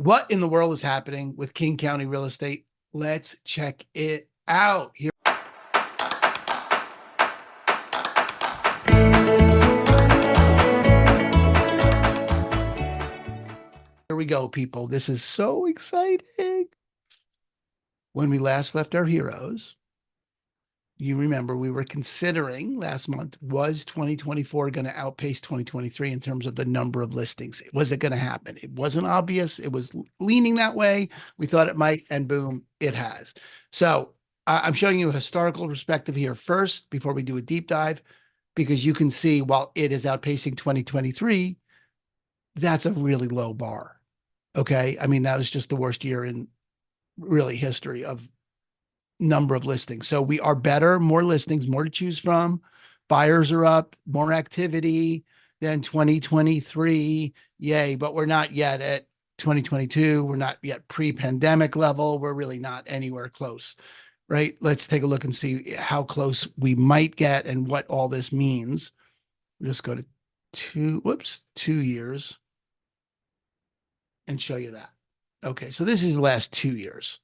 What in the world is happening with King County real estate? Let's check it out. Here we go, people. This is so exciting. When we last left our heroes, you remember we were considering last month, was 2024 going to outpace 2023 in terms of the number of listings? Was it going to happen? It wasn't obvious. It was leaning that way. We thought it might, and boom, it has. So I'm showing you a historical perspective here first before we do a deep dive, because you can see while it is outpacing 2023, that's a really low bar. Okay. I mean, that was just the worst year in really history of number of listings. So we are better, more listings, more to choose from. Buyers are up, more activity than 2023. Yay. But we're not yet at 2022. We're not yet pre-pandemic level. We're really not anywhere close, right? Let's take a look and see how close we might get and what all this means. We'll just go to 2 years and show you that. Okay. So this is the last 2 years.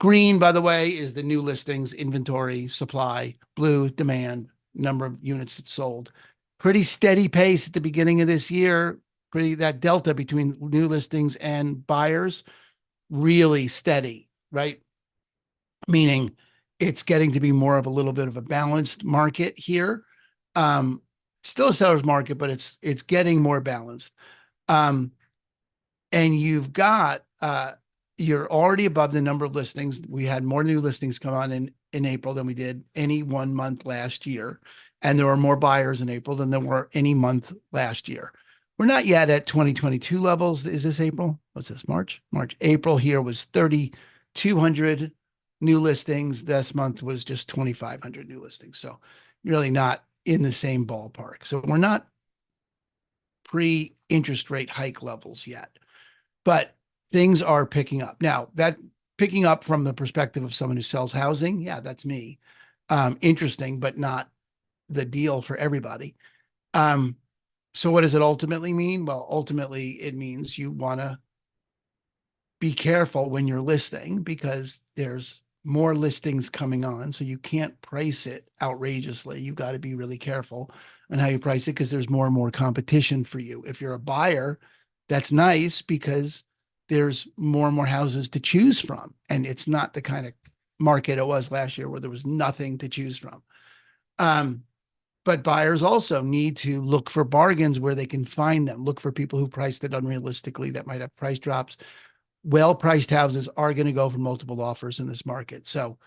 Green, by the way, is the new listings, inventory, supply. Blue, demand, number of units that's sold. Pretty steady pace at the beginning of this year. That delta between new listings and buyers, really steady, right? Meaning it's getting to be more of a little bit of a balanced market here. Still a seller's market, but it's getting more balanced. And you've got you're already above the number of listings. We had more new listings come on in April than we did any 1 month last year. And there were more buyers in April than there were any month last year. We're not yet at 2022 levels. Is this April? What's this, March? April here was 3,200 new listings. This month was just 2,500 new listings. So really not in the same ballpark. So we're not pre-interest rate hike levels yet, but things are picking up. Now, that picking up from the perspective of someone who sells housing, yeah, that's me. Interesting, but not the deal for everybody. So what does it ultimately mean? Well, ultimately, it means you want to be careful when you're listing, because there's more listings coming on. So you can't price it outrageously. You've got to be really careful on how you price it, because there's more and more competition for you. If you're a buyer, that's nice because there's more and more houses to choose from. And it's not the kind of market it was last year where there was nothing to choose from. But buyers also need to look for bargains where they can find them. Look for people who priced it unrealistically that might have price drops. Well-priced houses are going to go for multiple offers in this market. So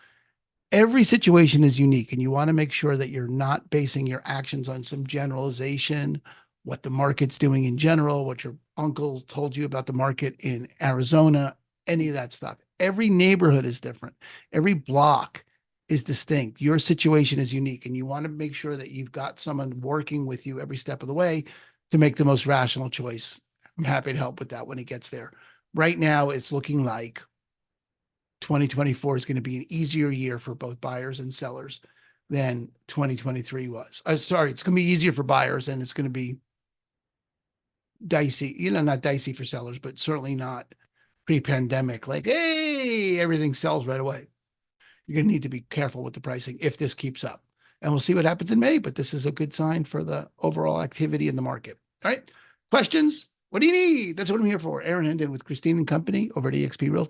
every situation is unique, and you want to make sure that you're not basing your actions on some generalization, what the market's doing in general, what your uncle told you about the market in Arizona, any of that stuff. Every neighborhood is different. Every block is distinct. Your situation is unique, and you want to make sure that you've got someone working with you every step of the way to make the most rational choice. I'm happy to help with that when it gets there. Right now, it's looking like 2024 is going to be an easier year for both buyers and sellers than 2023 was. Sorry, it's going to be easier for buyers, and it's going to be dicey, not dicey for sellers, but certainly not pre-pandemic, like, hey, everything sells right away. You're going to need to be careful with the pricing if this keeps up. And we'll see what happens in May, but this is a good sign for the overall activity in the market. All right. Questions? What do you need? That's what I'm here for. Aaron Hendon with Christine and Company over at eXp Realtors.